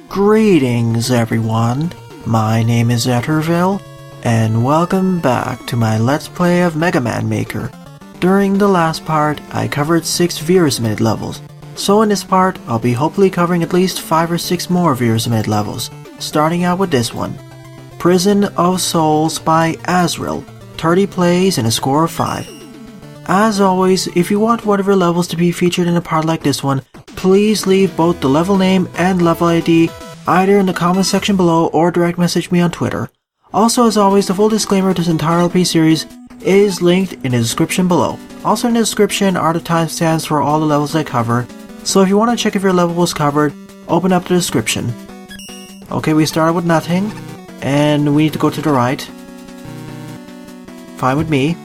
Greetings everyone, my name is Azrael, and welcome back to my Let's Play of Mega Man Maker. During the last part, I covered 6 Veerasmith levels, so in this part, I'll be hopefully covering at least 5 or 6 more Veerasmith levels, starting out with this one. Prison of Souls by Azrael, 30 plays and a score of 5. As always, if you want one of your levels to be featured in a part like this one, please leave both the level name and level ID either in the comment section below or direct message me on Twitter. Also, as always, the full disclaimer to this entire LP series is linked in the description below. Also in the description are the timestamps for all the levels I cover, so if you want to check if your level was covered, open up the description. Okay, we started with nothing, and we need to go to the right. Fine with me.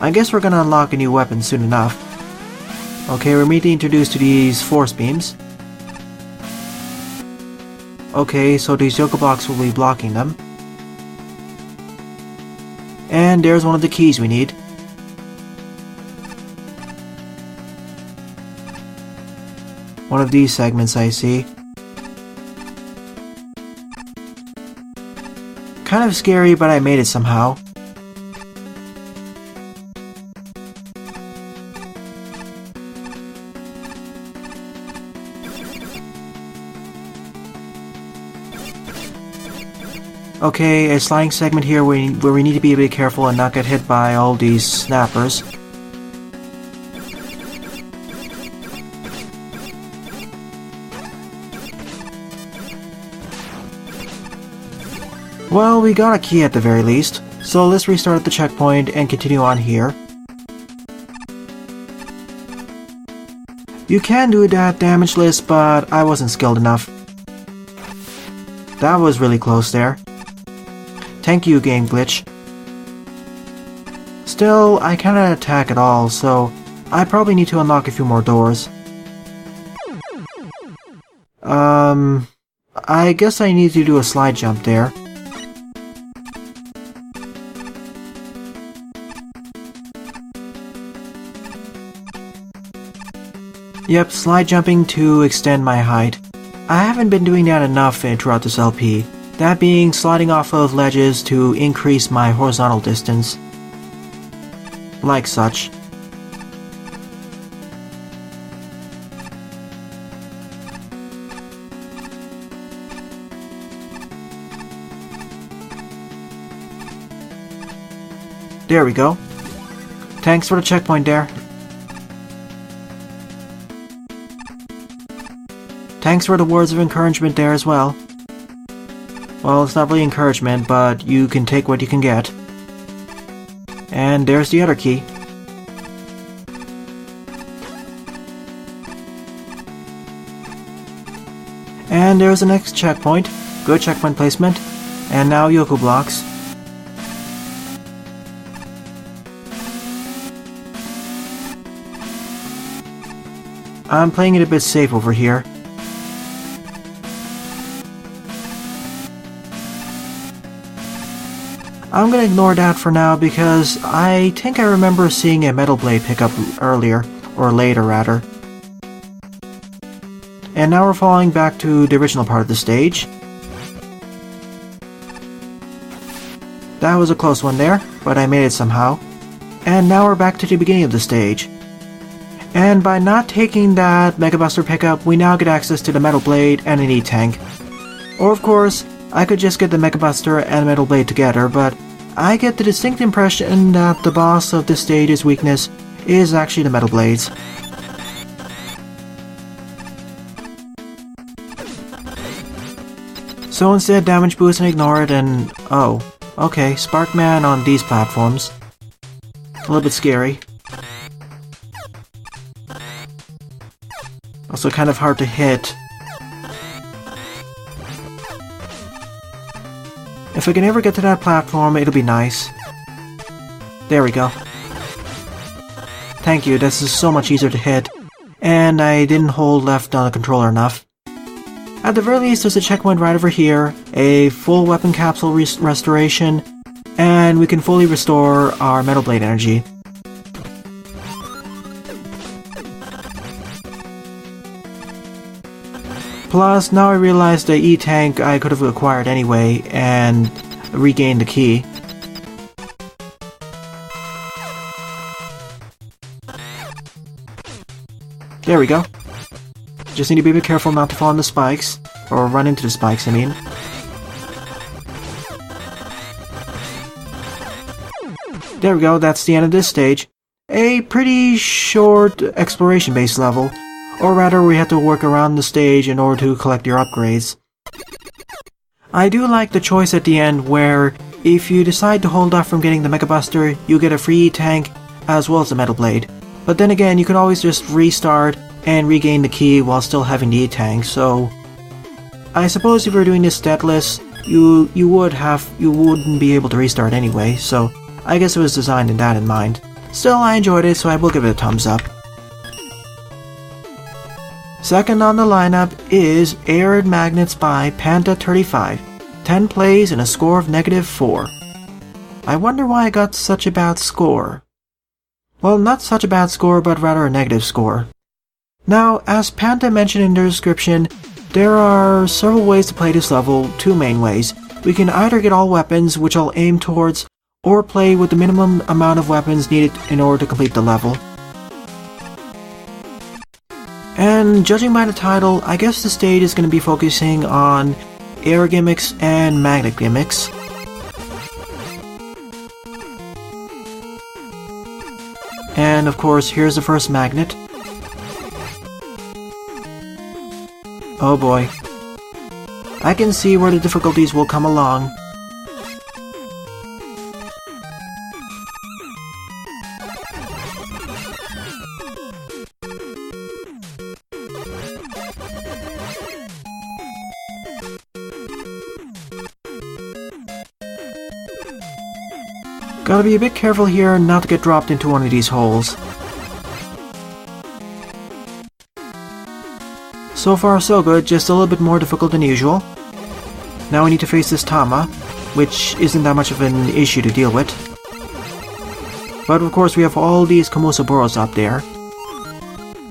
I guess we're gonna unlock a new weapon soon enough. Okay, we're immediately introduced to these force beams. Okay, so these yoga blocks will be blocking them. And there's one of the keys we need. One of these segments I see. Kind of scary, but I made it somehow. Okay, a sliding segment here where we need to be a bit careful and not get hit by all these snappers. Well, we got a key at the very least, so let's restart at the checkpoint and continue on here. You can do that damage list, but I wasn't skilled enough. That was really close there. Thank you, game glitch. Still, I cannot attack at all, so I probably need to unlock a few more doors. I guess I need to do a slide jump there. Yep, slide jumping to extend my height. I haven't been doing that enough throughout this LP. That being sliding off of ledges to increase my horizontal distance. Like such. There we go. Thanks for the checkpoint there. Thanks for the words of encouragement there as well. Well, it's not really encouragement, but you can take what you can get. And there's the other key. And there's the next checkpoint. Good checkpoint placement. And now Yoku blocks. I'm playing it a bit safe over here. I'm gonna ignore that for now because I think I remember seeing a metal blade pick up earlier, or later rather. And now we're falling back to the original part of the stage. That was a close one there, but I made it somehow. And now we're back to the beginning of the stage. And by not taking that Mega Buster pickup, we now get access to the metal blade and an E-tank. Or of course, I could just get the Mega Buster and Metal Blade together, but I get the distinct impression that the boss of this stage's weakness is actually the Metal Blades. So instead, damage boost and ignore it, and oh, okay, Sparkman on these platforms. A little bit scary. Also kind of hard to hit. If I can ever get to that platform, it'll be nice. There we go. Thank you, this is so much easier to hit. And I didn't hold left on the controller enough. At the very least, there's a checkpoint right over here, a full weapon capsule restoration, and we can fully restore our Metal Blade energy. Plus, now I realize the E-Tank I could have acquired anyway and regained the key. There we go. Just need to be a bit careful not to fall on the spikes. Or run into the spikes, I mean. There we go, that's the end of this stage. A pretty short exploration-based level. Or rather, we have to work around the stage in order to collect your upgrades. I do like the choice at the end where, if you decide to hold off from getting the Mega Buster, you get a free tank as well as the Metal Blade. But then again, you can always just restart and regain the key while still having the E-Tank, so... I suppose if you're doing this deathless, you wouldn't be able to restart anyway, so I guess it was designed in that in mind. Still, I enjoyed it, so I will give it a thumbs up. Second on the lineup is Aired Magnets by Panda35. 10 plays and a score of -4. I wonder why I got such a bad score. Well, not such a bad score, but rather a negative score. Now, as Panda mentioned in the description, there are several ways to play this level, 2 main ways. We can either get all weapons, which I'll aim towards, or play with the minimum amount of weapons needed in order to complete the level. And judging by the title, I guess the stage is going to be focusing on air gimmicks and magnet gimmicks. And of course, here's the first magnet. Oh boy. I can see where the difficulties will come along. Gotta be a bit careful here not to get dropped into one of these holes. So far so good, just a little bit more difficult than usual. Now we need to face this Tama, which isn't that much of an issue to deal with. But of course we have all these Komusaboros out there.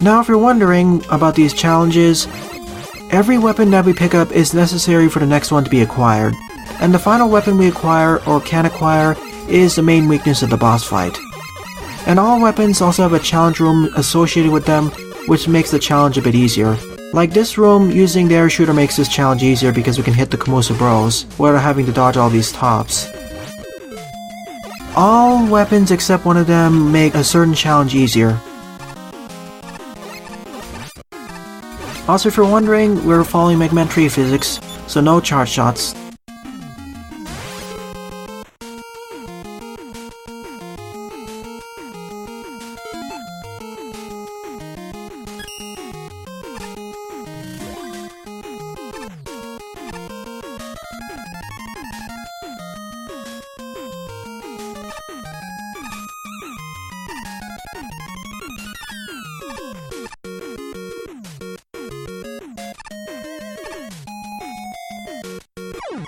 Now if you're wondering about these challenges, every weapon that we pick up is necessary for the next one to be acquired. And the final weapon we acquire, or can acquire, is the main weakness of the boss fight. And all weapons also have a challenge room associated with them, which makes the challenge a bit easier. Like this room, using the air shooter makes this challenge easier because we can hit the Komusaboros without having to dodge all these tops. All weapons except one of them make a certain challenge easier. Also, if you're wondering, we're following Mega Man 3 physics, so no charge shots.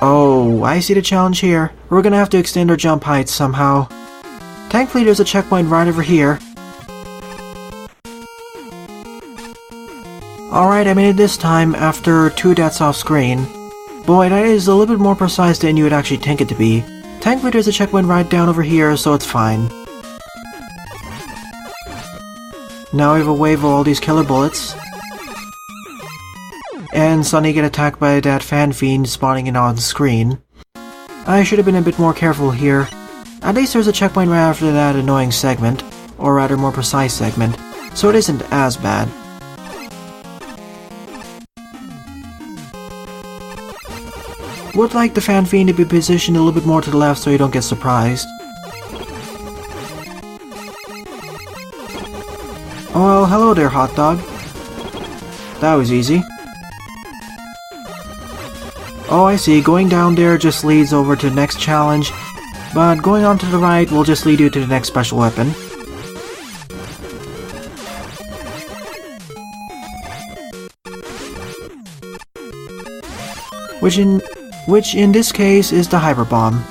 Oh, I see the challenge here. We're gonna have to extend our jump heights somehow. Thankfully there's a checkpoint right over here. Alright, I made it this time after 2 deaths off screen. Boy, that is a little bit more precise than you would actually think it to be. Thankfully there's a checkpoint right down over here, so it's fine. Now we have a wave of all these killer bullets. And suddenly get attacked by that fan fiend spawning in on the screen. I should have been a bit more careful here. At least there's a checkpoint right after that annoying segment, or rather more precise segment, so it isn't as bad. Would like the fan fiend to be positioned a little bit more to the left so you don't get surprised. Oh well, hello there, hot dog. That was easy. Oh, I see. Going down there just leads over to the next challenge, but going on to the right will just lead you to the next special weapon. Which in this case is the Hyper Bomb.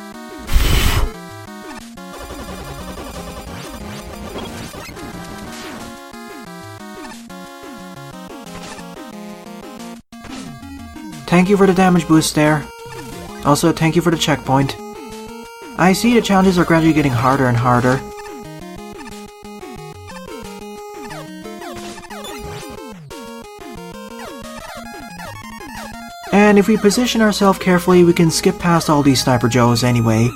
Thank you for the damage boost there. Also, thank you for the checkpoint. I see the challenges are gradually getting harder and harder. And if we position ourselves carefully, we can skip past all these Sniper Joes anyway.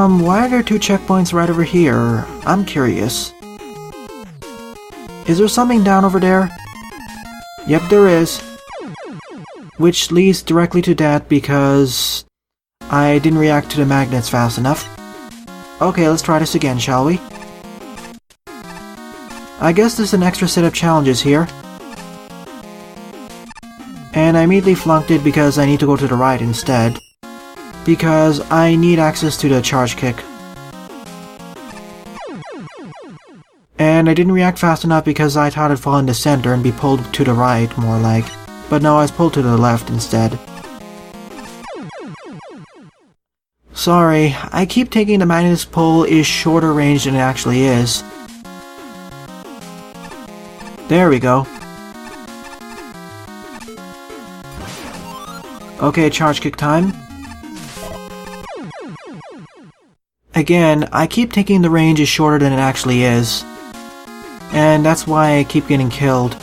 Why are there 2 checkpoints right over here? I'm curious. Is there something down over there? Yep, there is. Which leads directly to that because I didn't react to the magnets fast enough. Okay, let's try this again, shall we? I guess there's an extra set of challenges here. And I immediately flunked it because I need to go to the right instead. Because I need access to the charge kick. And I didn't react fast enough because I thought I'd fall in the center and be pulled to the right, more like. But no, I was pulled to the left instead. Sorry, I keep thinking the magnet's pull is shorter range than it actually is. There we go. Okay, charge kick time. Again, I keep thinking the range is shorter than it actually is. And that's why I keep getting killed.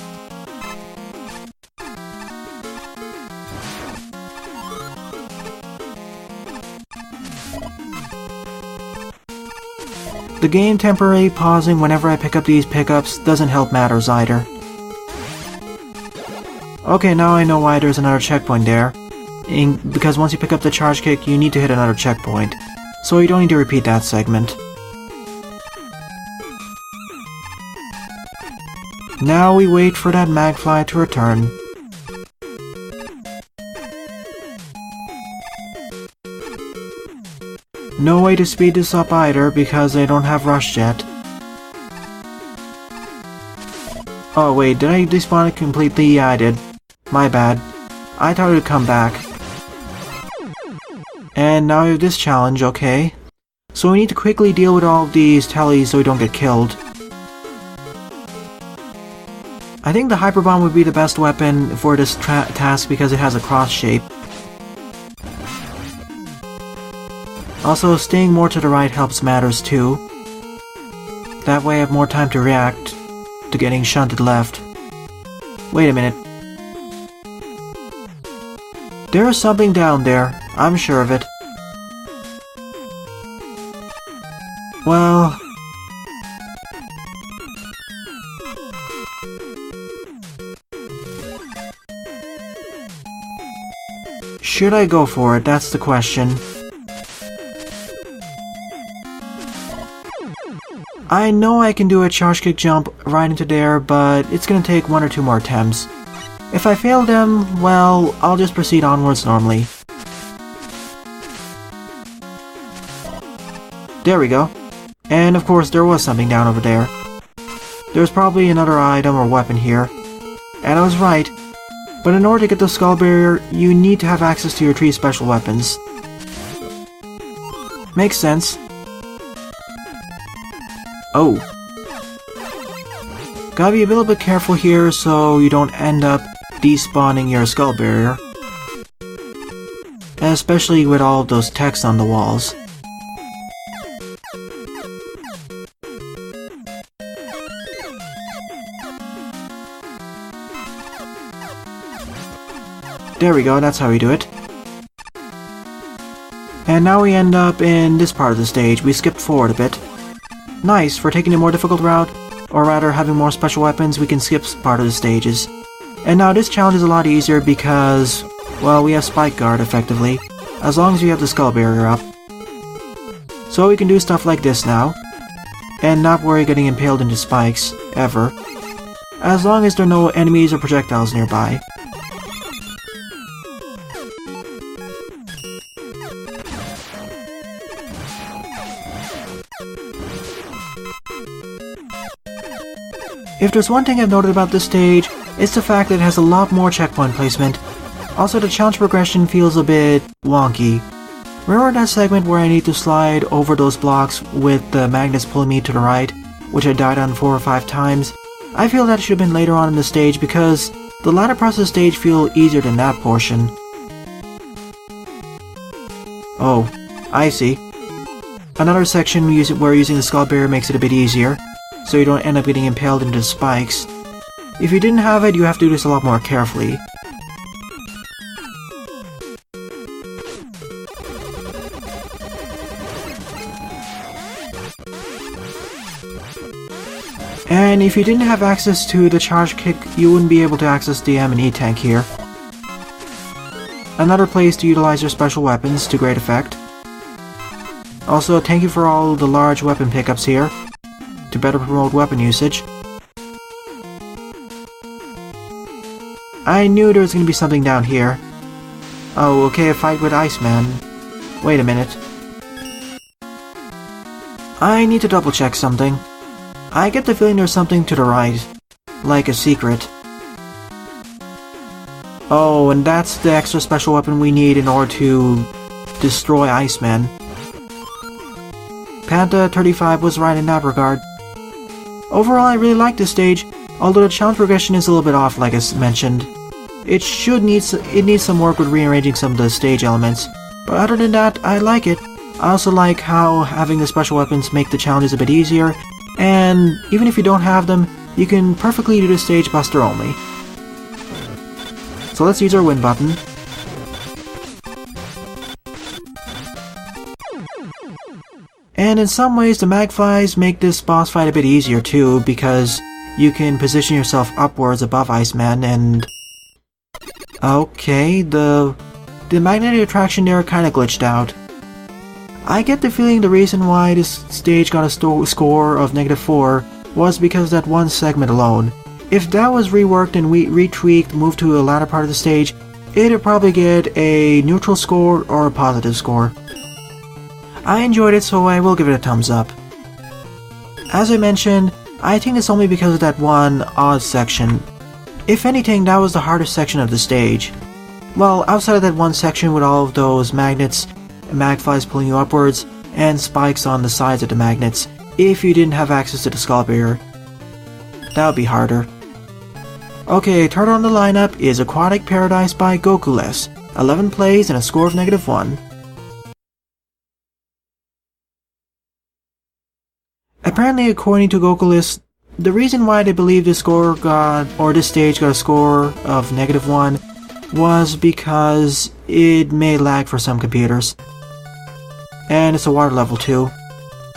The game temporarily pausing whenever I pick up these pickups doesn't help matters either. Okay, now I know why there's another checkpoint there. Because once you pick up the charge kick, you need to hit another checkpoint. So you don't need to repeat that segment. Now we wait for that magfly to return. No way to speed this up either because I don't have rush yet. Oh wait, did I despawn it completely? Yeah, I did. My bad. I thought it would come back. And now we have this challenge, okay. So we need to quickly deal with all of these tellies so we don't get killed. I think the Hyper Bomb would be the best weapon for this task because it has a cross shape. Also, staying more to the right helps matters too. That way I have more time to react to getting shunted left. Wait a minute. There is something down there, I'm sure of it. Well... should I go for it? That's the question. I know I can do a charge kick jump right into there, but it's gonna take 1 or 2 more attempts. If I fail them, well, I'll just proceed onwards normally. There we go. And of course there was something down over there. There's probably another item or weapon here. And I was right. But in order to get the skull barrier, you need to have access to your 3 special weapons. Makes sense. Oh. Gotta be a little bit careful here so you don't end up despawning your skull barrier. Especially with all of those texts on the walls. There we go, that's how we do it. And now we end up in this part of the stage. We skipped forward a bit. Nice, for taking a more difficult route, or rather having more special weapons, we can skip part of the stages. And now this challenge is a lot easier because, well, we have Spike Guard effectively, as long as you have the skull barrier up. So we can do stuff like this now, and not worry getting impaled into spikes, ever. as long as there are no enemies or projectiles nearby. If there's one thing I've noted about this stage, it's the fact that it has a lot more checkpoint placement. Also, the challenge progression feels a bit wonky. Remember that segment where I need to slide over those blocks with the magnets pulling me to the right, which I died on 4 or 5 times? I feel that should have been later on in the stage because the latter parts of the stage feel easier than that portion. Oh, I see. Another section where using the skull barrier makes it a bit easier, so you don't end up getting impaled into the spikes. If you didn't have it, you have to do this a lot more carefully. And if you didn't have access to the charge kick, you wouldn't be able to access the M&E tank here. Another place to utilize your special weapons to great effect. Also, thank you for all the large weapon pickups here, to better promote weapon usage. I knew there was going to be something down here. Oh, okay, a fight with Iceman. Wait a minute. I need to double check something. I get the feeling there's something to the right, like a secret. Oh, and that's the extra special weapon we need in order to destroy Iceman. Panta 35 was right in that regard. Overall, I really like this stage, although the challenge progression is a little bit off like I mentioned. It needs some work with rearranging some of the stage elements, but other than that, I like it. I also like how having the special weapons make the challenges a bit easier, and even if you don't have them, you can perfectly do the stage buster only. So let's use our win button. And in some ways, the Magflies make this boss fight a bit easier too, because you can position yourself upwards above Iceman and... Okay, the magnetic attraction there kinda glitched out. I get the feeling the reason why this stage got a score of -4 was because of that one segment alone. If that was reworked and retweaked, moved to a latter part of the stage, it'd probably get a neutral score or a positive score. I enjoyed it, so I will give it a thumbs up. As I mentioned, I think it's only because of that one odd section. If anything, that was the hardest section of the stage. Well, outside of that one section with all of those magnets, Magflies pulling you upwards, and spikes on the sides of the magnets, if you didn't have access to the skull barrier. That would be harder. Okay, third on the lineup is Aquatic Paradise by Gokuless. 11 plays and a score of -1. Apparently, according to Gokuless, the reason why they believe this stage got a score of -1 was because it may lag for some computers. And it's a water level too.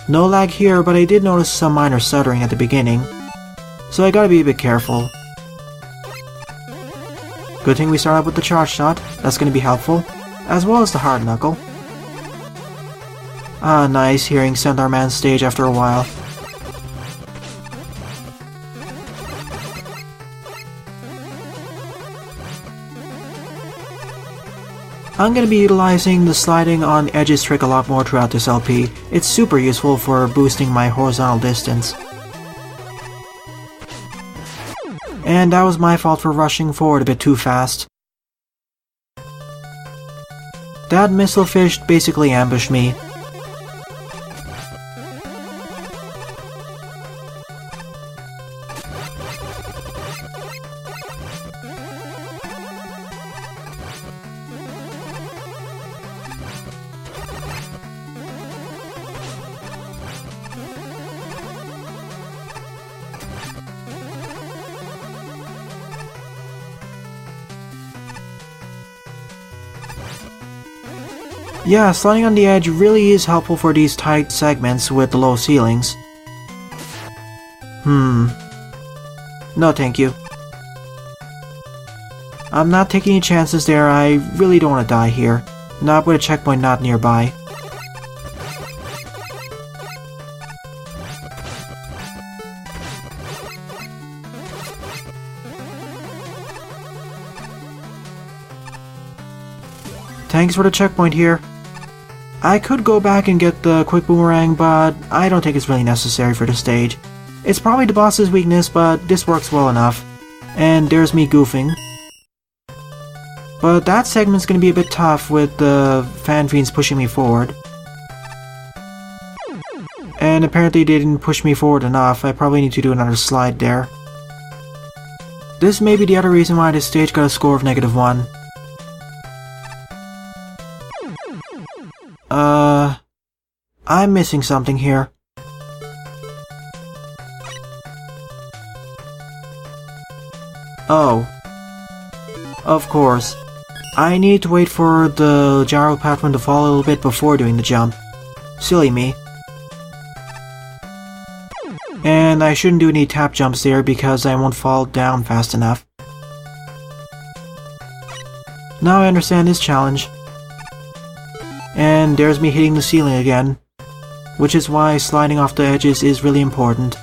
No lag here, but I did notice some minor stuttering at the beginning, so I gotta be a bit careful. Good thing we start out with the charge shot, that's gonna be helpful, as well as the hard knuckle. Ah, nice hearing Centaur Man stage after a while. I'm going to be utilizing the sliding on edges trick a lot more throughout this LP. It's super useful for boosting my horizontal distance. And that was my fault for rushing forward a bit too fast. That missile fish basically ambushed me. Yeah, sliding on the edge really is helpful for these tight segments with the low ceilings. No thank you. I'm not taking any chances there, I really don't want to die here. Not with a checkpoint not nearby. thanks for the checkpoint here. I could go back and get the quick boomerang, but I don't think it's really necessary for this stage. It's probably the boss's weakness, but this works well enough. And there's me goofing. But that segment's gonna be a bit tough with the fan fiends pushing me forward. And apparently they didn't push me forward enough. I probably need to do another slide there. This may be the other reason why this stage got a score of -1. I'm missing something here. Oh. Of course. I need to wait for the gyro platform to fall a little bit before doing the jump. Silly me. And I shouldn't do any tap jumps there because I won't fall down fast enough. Now I understand this challenge. And there's me hitting the ceiling again, which is why sliding off the edges is really important.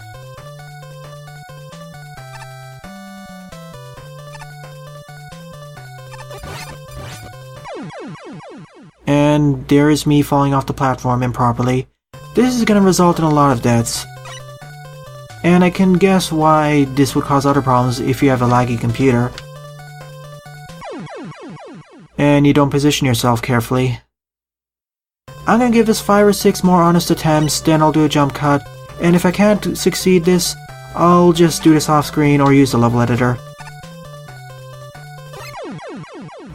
And there is me falling off the platform improperly. This is gonna result in a lot of deaths. And I can guess why this would cause other problems if you have a laggy computer. And you don't position yourself carefully. I'm gonna give this 5 or 6 more honest attempts, then I'll do a jump cut, and if I can't succeed this, I'll just do this off screen or use the level editor.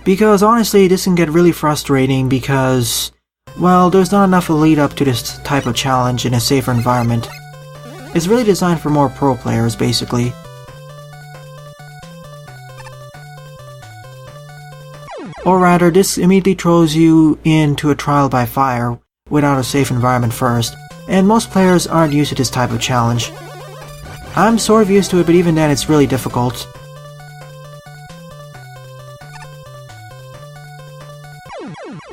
Because honestly, this can get really frustrating because, well, there's not enough lead up to this type of challenge in a safer environment. It's really designed for more pro players, basically. Or rather, this immediately throws you into a trial by fire without a safe environment first, and most players aren't used to this type of challenge. I'm sort of used to it, but even then it's really difficult.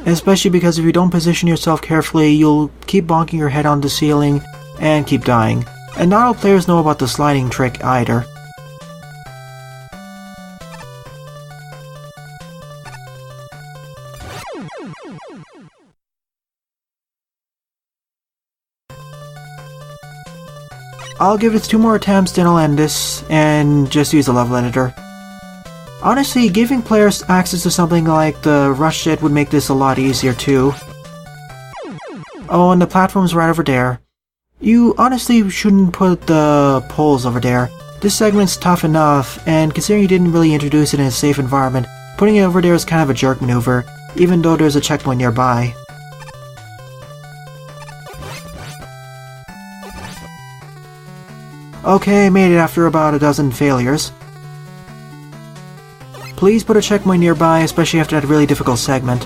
Especially because if you don't position yourself carefully, you'll keep bonking your head on the ceiling and keep dying. And not all players know about the sliding trick either. I'll give this 2 more attempts, then I'll end this, and just use the level editor. Honestly, giving players access to something like the rush jet would make this a lot easier too. Oh, and the platform's right over there. You honestly shouldn't put the poles over there. This segment's tough enough, and considering you didn't really introduce it in a safe environment, putting it over there is kind of a jerk maneuver, even though there's a checkpoint nearby. Okay, made it after about a dozen failures. Please put a checkpoint nearby, especially after that really difficult segment.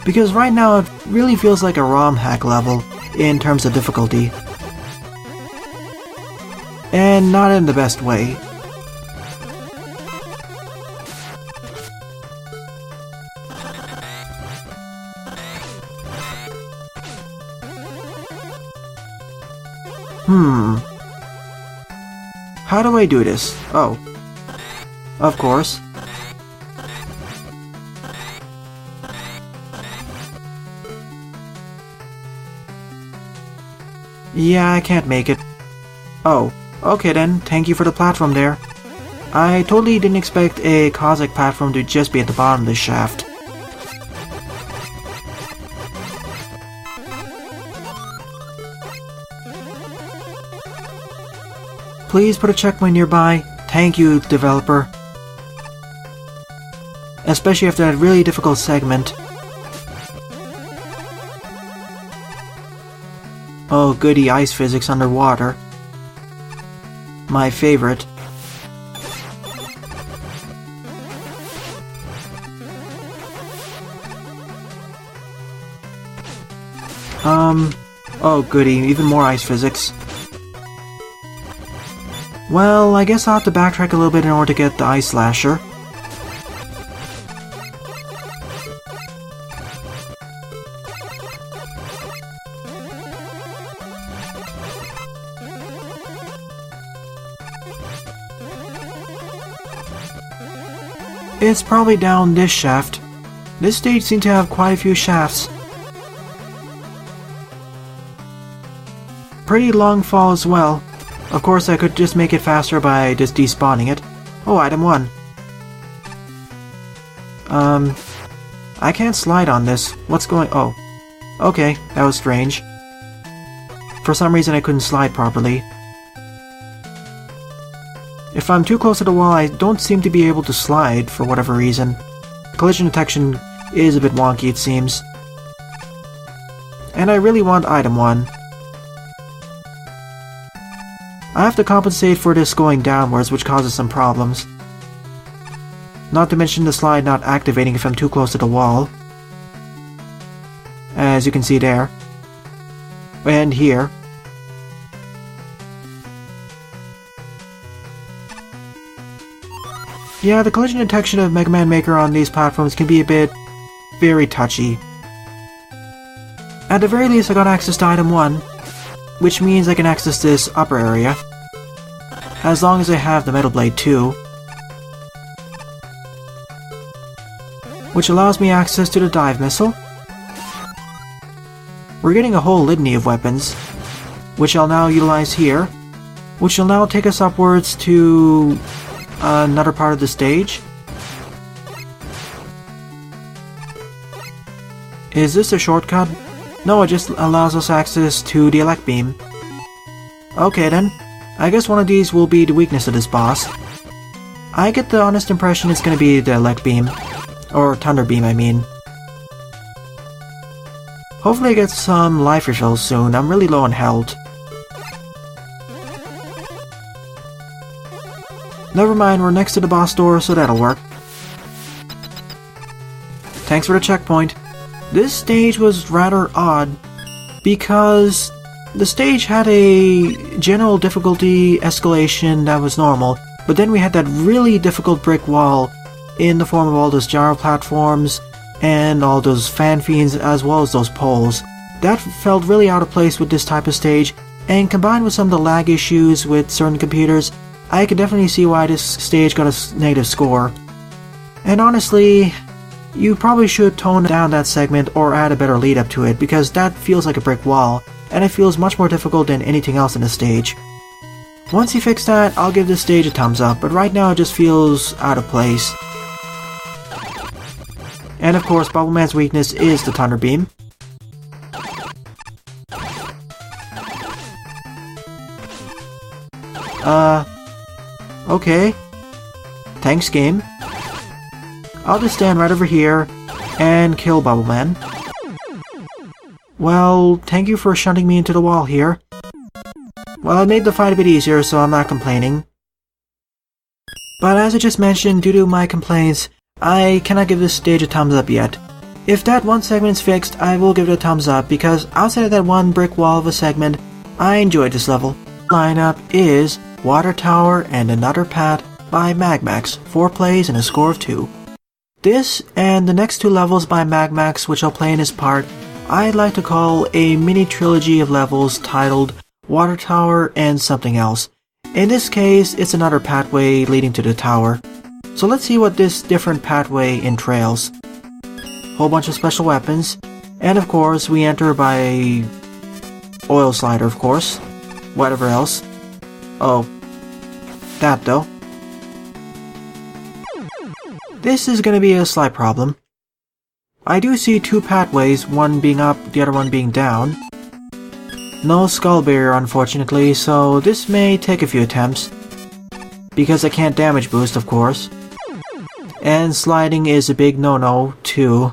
Because right now it really feels like a ROM hack level in terms of difficulty. And not in the best way. How do I do this? Oh. Of course. Yeah, I can't make it. Oh, okay then, thank you for the platform there. I totally didn't expect a Cossack platform to just be at the bottom of this shaft. Please put a checkpoint nearby. Thank you, developer. Especially after that really difficult segment. Oh goody, ice physics underwater. My favorite. Oh goody, even more ice physics. Well, I guess I'll have to backtrack a little bit in order to get the Ice Slasher. It's probably down this shaft. This stage seemed to have quite a few shafts. Pretty long fall as well. Of course, I could just make it faster by just despawning it. Oh, item 1. I can't slide on this. What's going... Oh. Okay, that was strange. For some reason I couldn't slide properly. If I'm too close to the wall, I don't seem to be able to slide for whatever reason. Collision detection is a bit wonky, it seems. And I really want item 1. I have to compensate for this going downwards, which causes some problems. Not to mention the slide not activating if I'm too close to the wall. As you can see there. And here. Yeah, the collision detection of Mega Man Maker on these platforms can be a bit... very touchy. At the very least, I got access to item 1, which means I can access this upper area. As long as I have the Metal Blade too. Which allows me access to the dive missile. We're getting a whole litany of weapons, which I'll now utilize here, which will now take us upwards to another part of the stage. Is this a shortcut? No, it just allows us access to the elect beam. Okay then, I guess one of these will be the weakness of this boss. I get the honest impression it's gonna be the elect beam. Or thunder beam, I mean. Hopefully I get some life refills soon. I'm really low on health. Never mind, we're next to the boss door, so that'll work. Thanks for the checkpoint. This stage was rather odd, because the stage had a general difficulty escalation that was normal, but then we had that really difficult brick wall in the form of all those gyro platforms and all those fan fiends as well as those poles. That felt really out of place with this type of stage, and combined with some of the lag issues with certain computers, I could definitely see why this stage got a negative score. And honestly, you probably should tone down that segment or add a better lead up to it, because that feels like a brick wall, and it feels much more difficult than anything else in the stage. Once you fix that, I'll give this stage a thumbs up, but right now it just feels out of place. And of course, Bubble Man's weakness is the Thunder Beam. Okay. Thanks, game. I'll just stand right over here and kill Bubble Man. Well, thank you for shunting me into the wall here. Well, it made the fight a bit easier, so I'm not complaining. But as I just mentioned, due to my complaints, I cannot give this stage a thumbs up yet. If that one segment's fixed, I will give it a thumbs up, because outside of that one brick wall of a segment, I enjoyed this level. Lineup is Water Tower and Another Path by MAGMAX, 4 plays and a score of 2. This and the next 2 levels by MAGMAX, which I'll play in this part, I'd like to call a mini trilogy of levels titled Water Tower and something else. In this case, it's another pathway leading to the tower. So let's see what this different pathway entails. Whole bunch of special weapons, and of course we enter by oil slider, of course. Whatever else. Oh, that though. This is gonna be a slight problem. I do see 2 pathways, one being up, the other one being down. No skull barrier, unfortunately, so this may take a few attempts. Because I can't damage boost, of course. And sliding is a big no-no, too.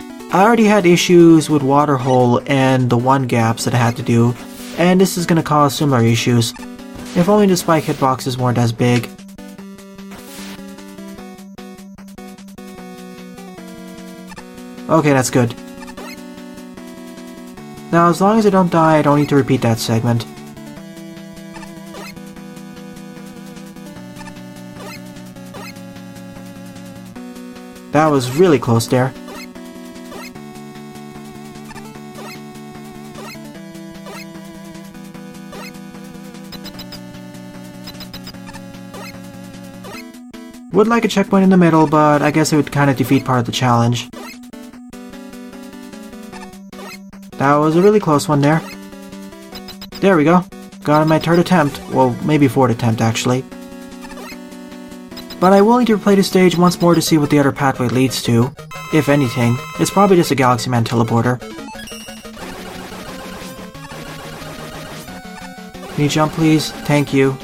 I already had issues with water hole and the 1 gaps that I had to do, and this is gonna cause similar issues. If only the spike hitboxes weren't as big. Okay, that's good. Now, as long as I don't die, I don't need to repeat that segment. That was really close there. Would like a checkpoint in the middle, but I guess it would kind of defeat part of the challenge. That was a really close one there. There we go. Got in my third attempt. Well, maybe fourth attempt, actually. But I will need to replay the stage once more to see what the other pathway leads to. If anything, it's probably just a Galaxy Man teleporter. Can you jump, please? Thank you.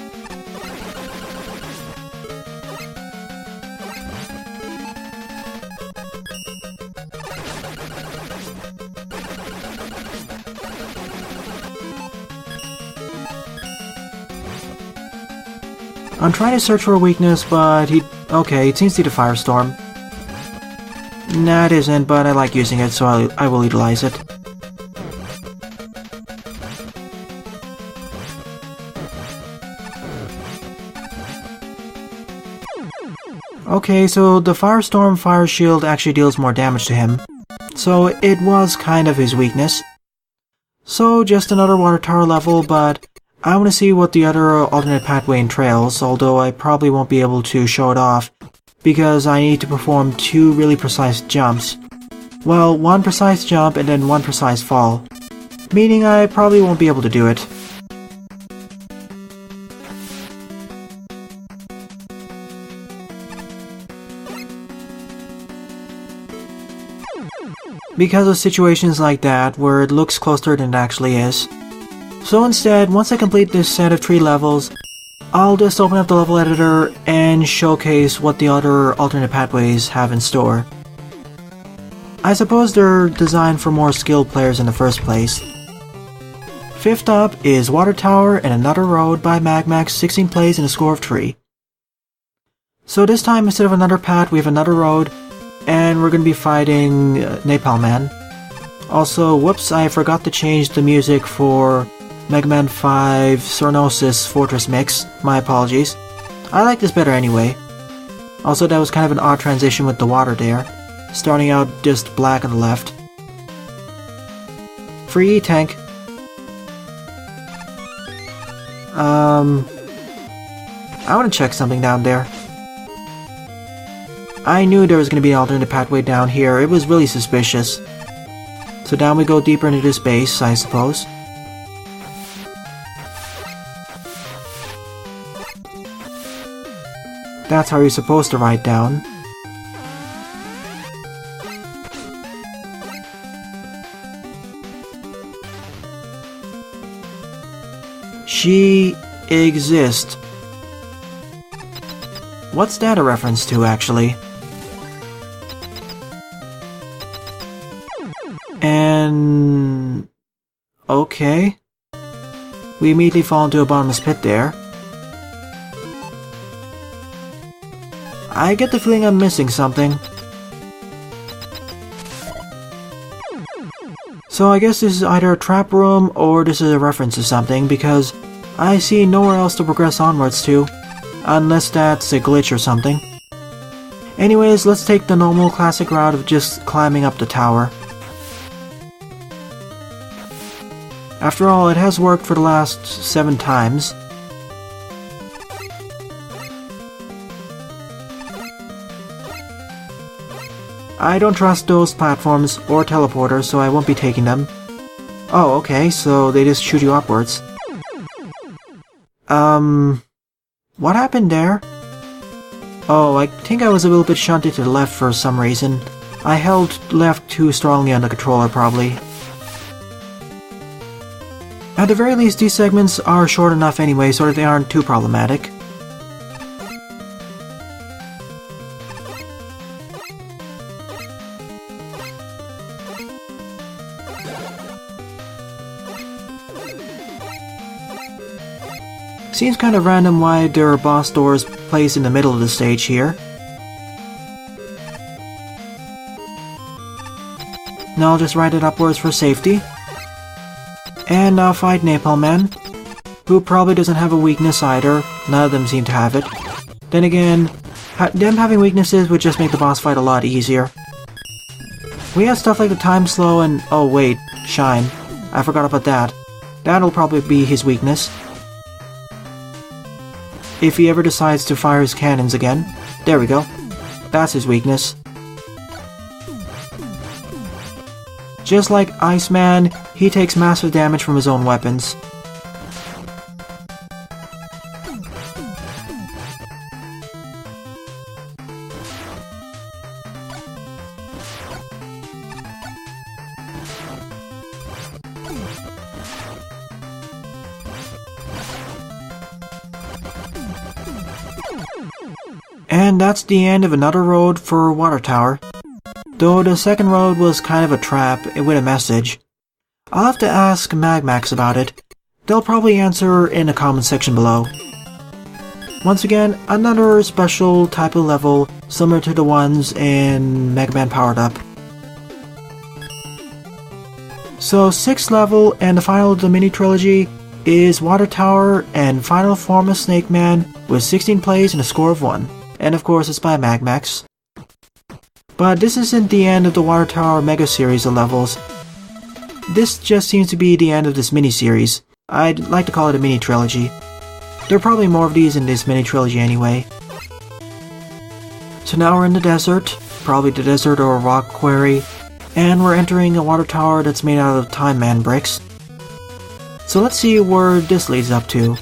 I'm trying to search for a weakness, but okay, it seems to be the Firestorm. Nah, it isn't, but I like using it, so I will utilize it. Okay, so the Firestorm Fire Shield actually deals more damage to him, so it was kind of his weakness. So just another water tower level, but I want to see what the other alternate pathway entails, although I probably won't be able to show it off, because I need to perform 2 really precise jumps. Well, 1 precise jump and then 1 precise fall, meaning I probably won't be able to do it. Because of situations like that, where it looks closer than it actually is. So instead, once I complete this set of 3 levels, I'll just open up the level editor and showcase what the other alternate pathways have in store. I suppose they're designed for more skilled players in the first place. Fifth up is Water Tower and Another Road by MAGMAX, 16 plays and a score of 3. So this time, instead of another path, we have another road, and we're going to be fighting Napalm Man. Also, whoops, I forgot to change the music for Mega Man 5 Sornosis Fortress Mix. My apologies. I like this better anyway. Also, that was kind of an odd transition with the water there. Starting out just black on the left. Free tank. I want to check something down there. I knew there was going to be an alternate pathway down here. It was really suspicious. So down we go deeper into this base, I suppose. That's how you're supposed to ride down. She exists. What's that a reference to, actually? And... okay. We immediately fall into a bottomless pit there. I get the feeling I'm missing something. So I guess this is either a trap room or this is a reference to something, because I see nowhere else to progress onwards to, unless that's a glitch or something. Anyways, let's take the normal classic route of just climbing up the tower. After all, it has worked for the last 7 times. I don't trust those platforms or teleporters, so I won't be taking them. Oh, okay, so they just shoot you upwards. What happened there? Oh, I think I was a little bit shunted to the left for some reason. I held left too strongly on the controller, probably. At the very least, these segments are short enough anyway, so that they aren't too problematic. Seems kind of random why there are boss doors placed in the middle of the stage here. Now I'll just ride it upwards for safety. And now fight Napalm Man, who probably doesn't have a weakness either. None of them seem to have it. Then again, them having weaknesses would just make the boss fight a lot easier. We have stuff like the time slow and... oh wait, Shine. I forgot about that. That'll probably be his weakness. If he ever decides to fire his cannons again. There we go. That's his weakness. Just like Iceman, he takes massive damage from his own weapons. And that's the end of another road for Water Tower. Though the second road was kind of a trap with a message. I'll have to ask MAGMAX about it. They'll probably answer in the comment section below. Once again, another special type of level similar to the ones in Mega Man Powered Up. So 6th level and the final of the mini trilogy is Water Tower and final form of Snake Man with 16 plays and a score of 1. And of course it's by MAGMAX. But this isn't the end of the Water Tower Mega series of levels. This just seems to be the end of this mini-series. I'd like to call it a mini-trilogy. There are probably more of these in this mini-trilogy anyway. So now we're in the desert, probably the desert or a rock quarry, and we're entering a water tower that's made out of Time Man bricks. So let's see where this leads up to.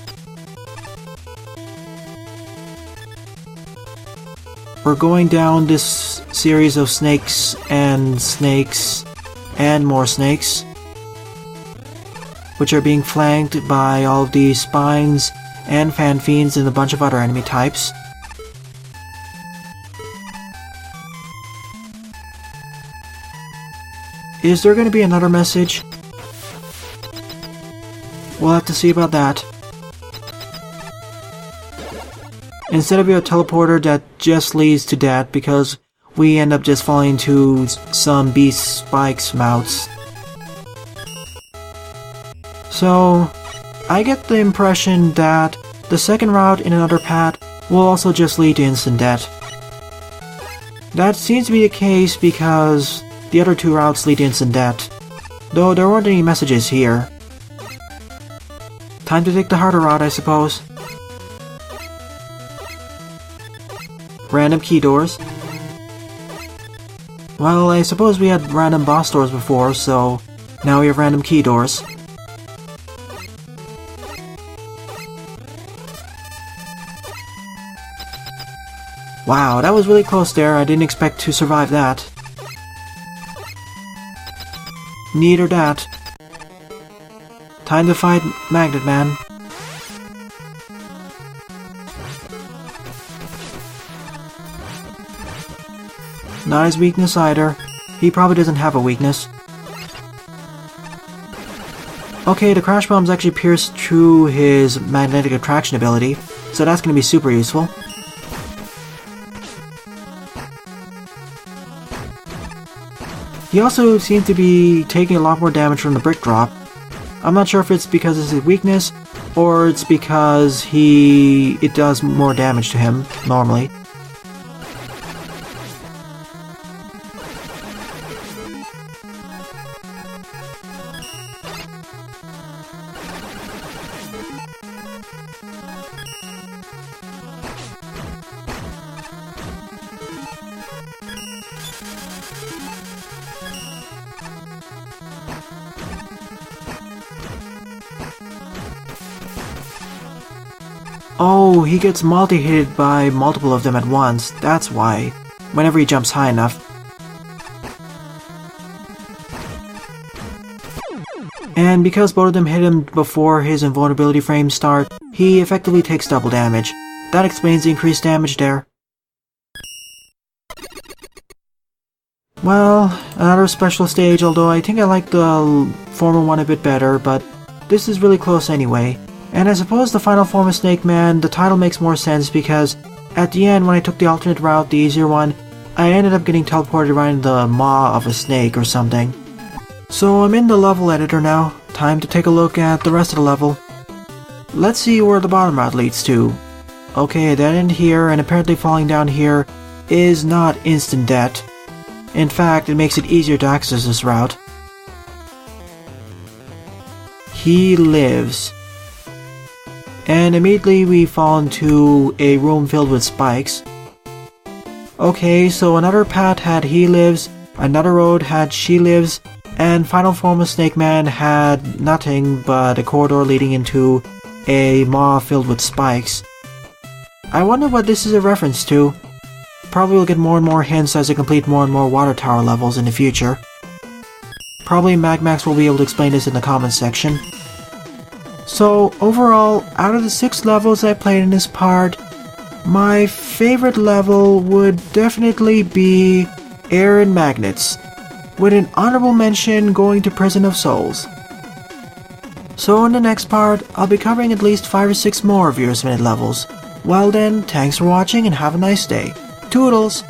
We're going down this series of snakes and more snakes, which are being flanked by all of these spines and fan fiends and a bunch of other enemy types. Is there going to be another message? We'll have to see about that. Instead of a teleporter that just leads to that because we end up just falling into some beast spikes mouths. So, I get the impression that the second route in another path will also just lead to instant death. That seems to be the case because the other two routes lead to instant death, though there weren't any messages here. Time to take the harder route, I suppose. Random key doors. Well, I suppose we had random boss doors before, so now we have random key doors. Wow, that was really close there. I didn't expect to survive that. Neither that. Time to fight Magnet Man. Not his weakness either. He probably doesn't have a weakness. Okay, the crash bombs actually pierced through his magnetic attraction ability, so that's going to be super useful. He also seems to be taking a lot more damage from the brick drop. I'm not sure if it's because it's his weakness, or it's because it does more damage to him, normally. Oh, he gets multi-hitted by multiple of them at once, that's why, whenever he jumps high enough. And because both of them hit him before his invulnerability frames start, he effectively takes double damage. That explains the increased damage there. Well, another special stage, although I think I like the former one a bit better, but this is really close anyway. And I suppose the final form of Snake Man, the title makes more sense because at the end when I took the alternate route, the easier one, I ended up getting teleported right in the maw of a snake or something. So I'm in the level editor now, time to take a look at the rest of the level. Let's see where the bottom route leads to. Okay, that end here, and apparently falling down here is not instant death. In fact, it makes it easier to access this route. He lives. And immediately we fall into a room filled with spikes. Okay, so another path had he lives, another road had she lives, and final form of Snake Man had nothing but a corridor leading into a maw filled with spikes. I wonder what this is a reference to. Probably will get more and more hints as I complete more and more water tower levels in the future. Probably MAGMAX will be able to explain this in the comments section. So overall, out of the 6 levels I played in this part, my favorite level would definitely be Air and Magnets, with an honorable mention going to Prison of Souls. So in the next part, I'll be covering at least 5 or 6 more Virus Minute levels. Well then, thanks for watching and have a nice day. Toodles!